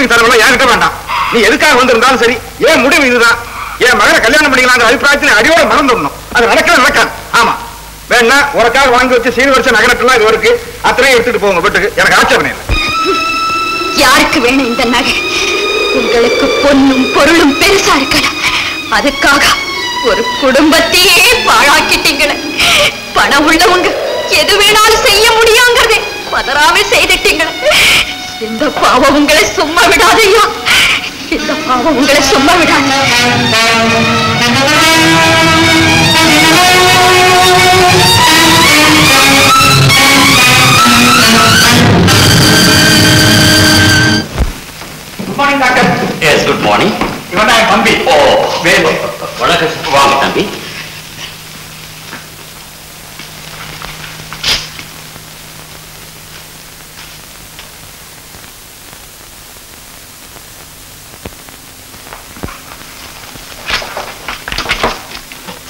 Counselling தரவளோ என்கிட்ட வேண்டாம். நீ எதுக்காக வந்திருந்தாலும் சரி, ஏன் முடிவு இதுதான். என் மகனை கல்யாணம் பண்ணிக்கலாங்கிற அபிப்பிராயத்தில் அடியோட மறந்துடணும். அது நடக்காது. ஆமா, வேணா உனக்காக வாங்கி வச்சு சீர்வரிசை நகரத்துலாம் இது இருக்கு, அத்தனையும் எடுத்துட்டு போங்க வீட்டுக்கு. எனக்கு ஆட்சேபனை இல்லை. யாருக்கு வேணும் இந்த நகை? உங்களுக்கு பொண்ணும் பொருளும் பெருசா இருக்கலாம், அதுக்காக ஒரு குடும்பத்தையே பாழாக்கிட்டீங்களே. பணம் உள்ளவங்க எது வேணாலும் செய்ய முடியாங்கிறதே பதறாவே செய்துட்டீங்களே. இந்த பாவம் உங்களை சும்மா விடாதையா, இந்த பாவம் உங்களை சும்மா விடாது. Good morning doctor. Yes, good morning. இவன் தான் என் தம்பி. Oh, very good. வணக்கம். வாங்க தம்பி.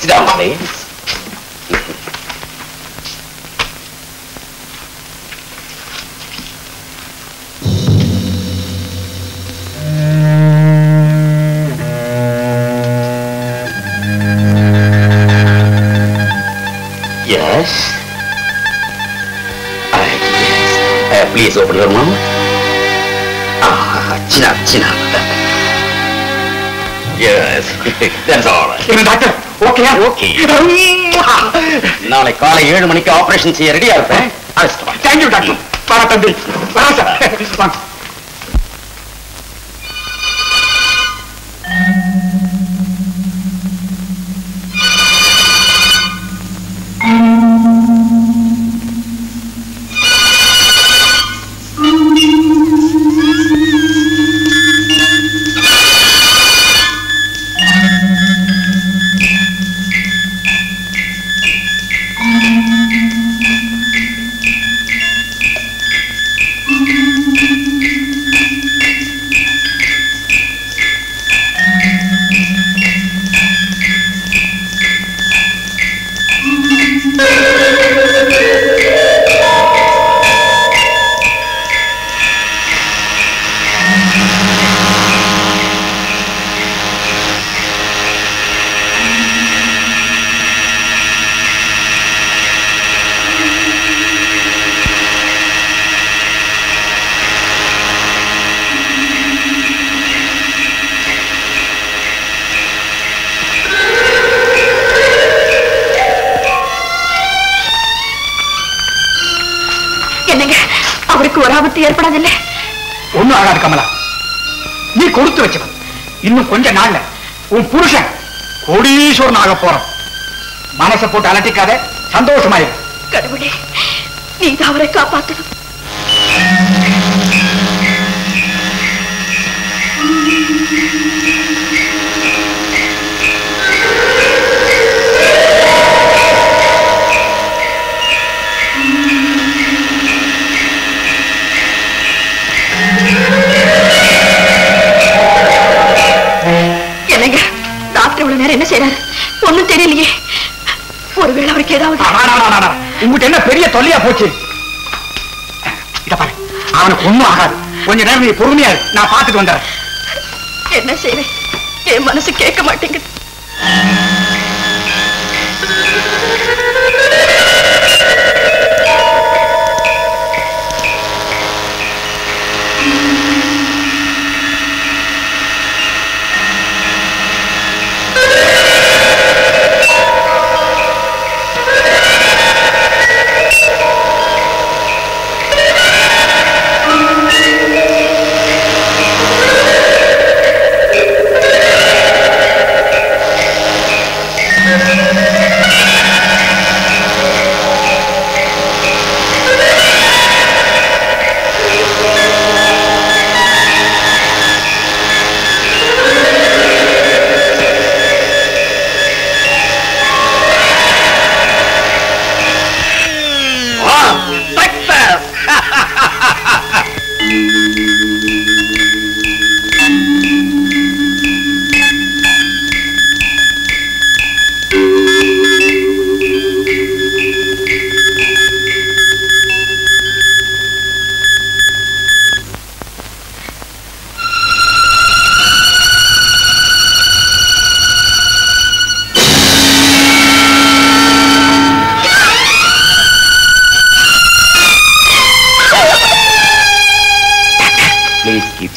Sit down, please. Yes. Yes. Please open your mouth. Chin up, chin up. Yes. That's all right. Doctor okay okay. நாளை காலை 7 மணிக்கு ஆபரேஷன் செய்ய ரெடியா இருப்பேன். Thank you doctor. வர தம்பி. வர சார். வாங்க. ஏற்படாதில்லை. ஒண்ணும் ஆகாது கமலா. நீ கொடுத்து வச்சவன். இன்னும் கொஞ்ச நாள்ல உன் புருஷன் கோடீஸ்வரன் ஆக போறான். மனசை போட்டு அலட்டிக்காத, சந்தோஷமாயிரு. கடவுளே, நீ அவரை காப்பாற்றணும். என்ன செய்யறாரு ஒண்ணும் தெரியலையே. ஒருவேளை அவருக்கு ஏதாவது உங்ககிட்ட என்ன பெரிய தொல்லையா போச்சு. இத பாரு, அவனுக்கு ஒண்ணும் ஆகாது. கொஞ்ச நேரம் நீ பொறுமையா இரு, நான் பார்த்துட்டு வந்துடுறேன். என்ன செய்வேன், என் மனசு கேட்க மாட்டேங்குது.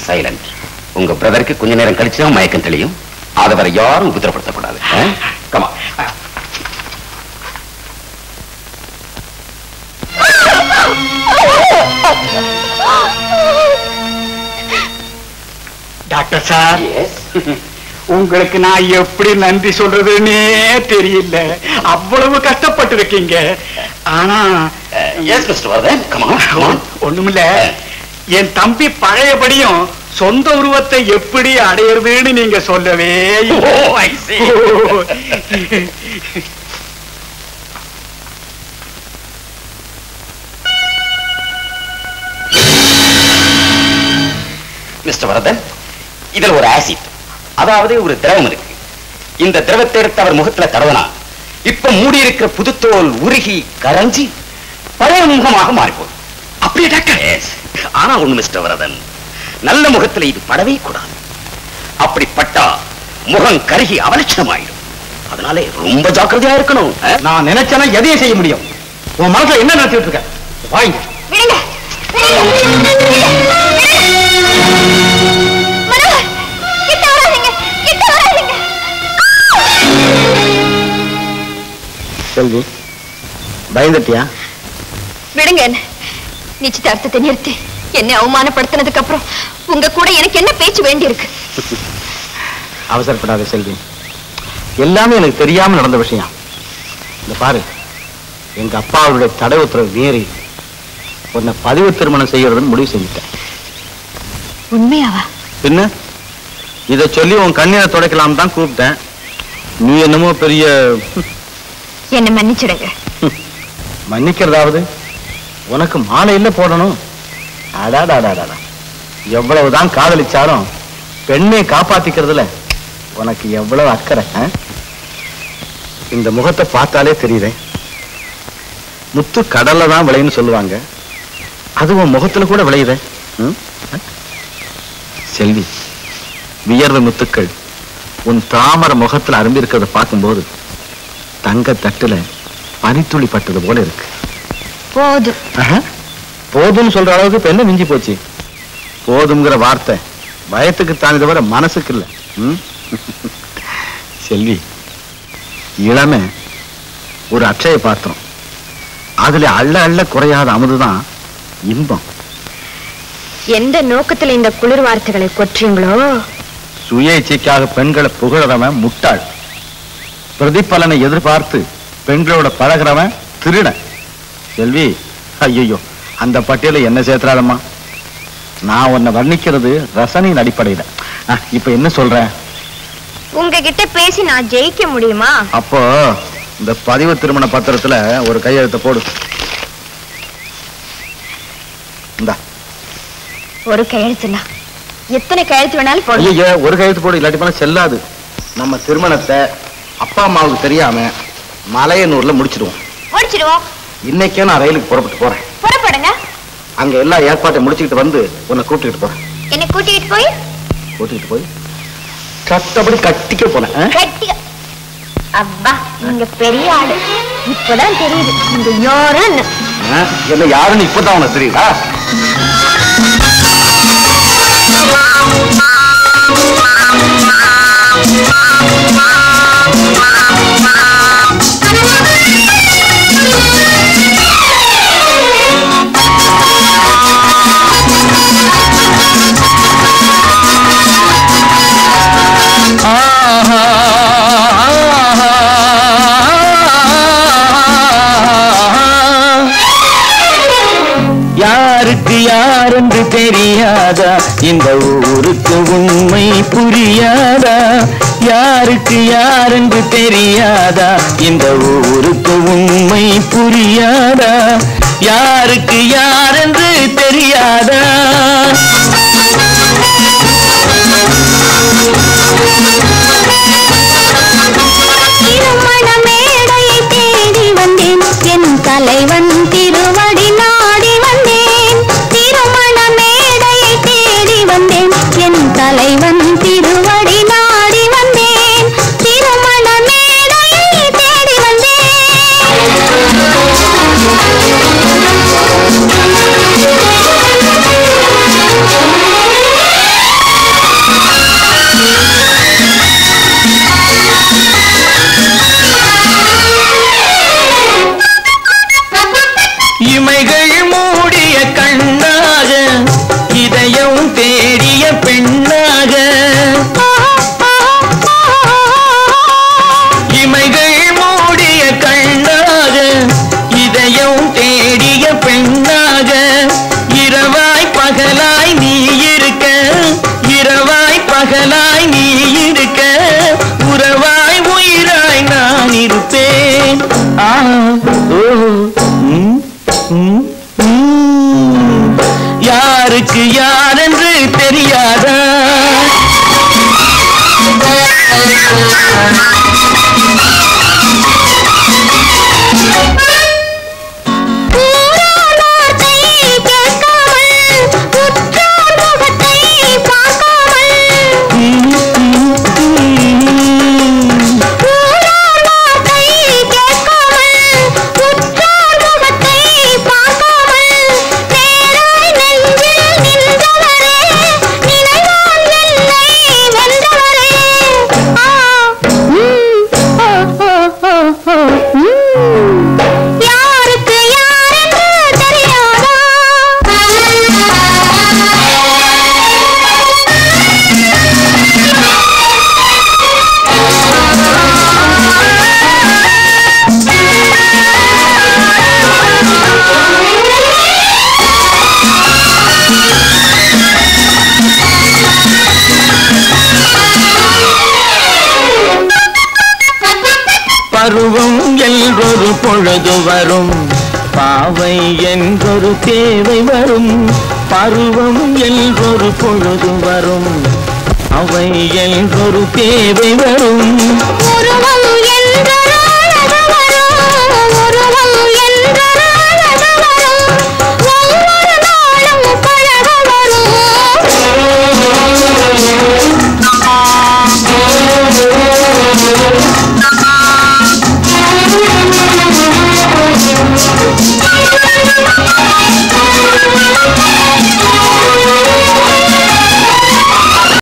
சைலண்ட். உங்க பிரதருக்கு கொஞ்ச நேரம் கழிச்சுதான் மயக்கம் தெளியும். அதை வரை யாரும் உபத்திரப்படுத்தக்கூடாது. கமா. டாக்டர் சார், உங்களுக்கு நான் எப்படி நன்றி சொல்றதுன்னே தெரியல. அவ்வளவு கஷ்டப்பட்டு இருக்கீங்க. ஆனா ஒண்ணுமில்ல, என் தம்பி பழையபடியும் சொந்த உருவத்தை எப்படி அடையிறதுன்னு நீங்க சொல்லவே மிஸ்டர் வரதன், இதுல ஒரு ஆசிட், அதாவது ஒரு திரவம் இருக்கு. இந்த திரவத்தை எடுத்து அவர் முகத்துல தடவனா இப்ப மூடி இருக்கிற புதுத்தோல் உருகி கரைஞ்சி பழைய முகமாக மாறிப்போம். அப்படியே டாக்டர்? ஆனா ஒண்ணு மிஸ்டர் வரதன், நல்ல முகத்துல இது படவே கூடாது. அப்படி பட்டா முகம் கருகி அவலட்சணமாயிடும். அதனால ரொம்ப ஜாக்கிரதையா இருக்கணும். நான் நினைச்சேன்னா எதையும் செய்ய முடியும். உன் மனசுல என்ன நினைச்சிட்டு இருக்க? வாங்க. செல்வி, பயந்துட்டியா? விடுங்க. என்ன நிச்சயதார்த்தத்தை நிறுத்தி என்னை அவமானப்படுத்தினதுக்கு அப்புறம் உங்க கூட எனக்கு என்ன பேச்சு வேண்டி இருக்கு? அவசரப்படாத செல்வி, எல்லாமே எனக்கு தெரியாம நடந்த விஷயம். இந்த பாரு, எங்க அப்பாவுடைய தடை உத்தரவு மீறி உன்னை பதிவு திருமணம் செய்யறதுன்னு முடிவு செஞ்சுட்டேன். உண்மையாவா? பின்ன இதை சொல்லி உன் கண்ணீரை துடைக்கலாம் தான் கூப்பிட்டேன். நீ என்னமோ பெரிய... என்ன மன்னிச்சிடுங்க. மன்னிக்கிறதாவது? உனக்கு மாலையில போடணும். அடாடாடாடா, எவ்வளவுதான் காதலிச்சாலும் பெண்ணை காப்பாத்திக்கிறதுல உனக்கு எவ்வளவு அக்கறை. இந்த முகத்தை பார்த்தாலே தெரியுதே, முத்து கடல்ல தான் விளையுன்னு சொல்லுவாங்க. அதுவும் முகத்துல கூட விளையுதே. செல்வி, வியர்வை முத்துக்கள் உன் தாமர முகத்துல அரும்பி இருக்கிறத பார்க்கும்போது தங்க தட்டுல பனித்துளி பட்டது போல இருக்கு. போதும். போதும்னு சொல்ற அளவுக்கு இப்ப என்ன மிஞ்சி போச்சு? போதும்ங்கிற வார்த்தை பயத்துக்கு தானே தவிர மனசுக்கு இல்ல. செல்வி, இளமை ஒரு அட்சய பாத்திரம். அதுல அள்ள அள்ள குறையாத அமுதுதான் இன்பம். எந்த நோக்கத்துல இந்த குளிர் வார்த்தைகளை கொற்றீங்களோ? சுய இச்சைக்காக பெண்களை புகழறவன் முட்டாள். பிரதிபலனை எதிர்பார்த்து பெண்களோட பழகிறவன் திருட. செல்வி, ஐயோ, அந்த பட்டியல என்ன சேர்த்துறாதம்மா. நான் உன்னை வர்ணிக்கிறது ரசனையின் அடிப்படையில. இப்ப என்ன சொல்றேன்? உங்ககிட்ட பேசி நான் ஜெயிக்க முடியுமா? அப்போ இந்த பதிவு திருமண பத்திரத்துல ஒரு கையெழுத்த போடு. இந்தா. ஒரு கையெழுத்துனா எத்தனை கையெழுத்து வேணாலும் போடு. ஐயோ, ஒரு கையெழுத்து போடு, இல்லாட்டி போனா செல்லாது. நம்ம திருமணத்தை அப்பா அம்மாவுக்கு தெரியாம மலையனூர்ல முடிச்சிடுவோம். இன்னைக்கே நான் ரயிலுக்கு புறப்பட்டு போறேன். புறப்படுங்க. அங்க எல்லா ஏற்பாட்டையும் முடிச்சுக்கிட்டு வந்து உன்னை கூட்டிட்டு போறேன். என்ன கூட்டிட்டு போய் கட்டபடி கட்டிக்க போனேன். அப்பா, நீங்க பெரிய ஆளு. இப்பதான் தெரியுது நீங்க யாருன்னு. என்ன யாருன்னு இப்பதான் உனக்கு தெரியுதா? யாருக்கு யாரென்று தெரியாதா? இந்த ஊருக்கு உண்மை புரியாதா? யாருக்கு யாரென்று தெரியாதா? இந்த ஊருக்கு உண்மை புரியாதா? யாருக்கு யாரென்று தெரியாதா? திருமண மேடையை தேடி வந்தேன், என் தலைவன் திருவடி நாடி வந்தேன். திருமண மேடையை தேடி வந்தேன், என் தலைவன் திருவடி நாடி வந்தேன். திருமண மேடையை தேடி வந்தேன். யாருக்கு யார் என்று தெரியாதா? பருவம் என்றொரு பொழுது வரும், பாவை என்றொரு தேவை வரும். பருவம் என்றொரு பொழுது வரும், அவை என்றொரு தேவை வரும்.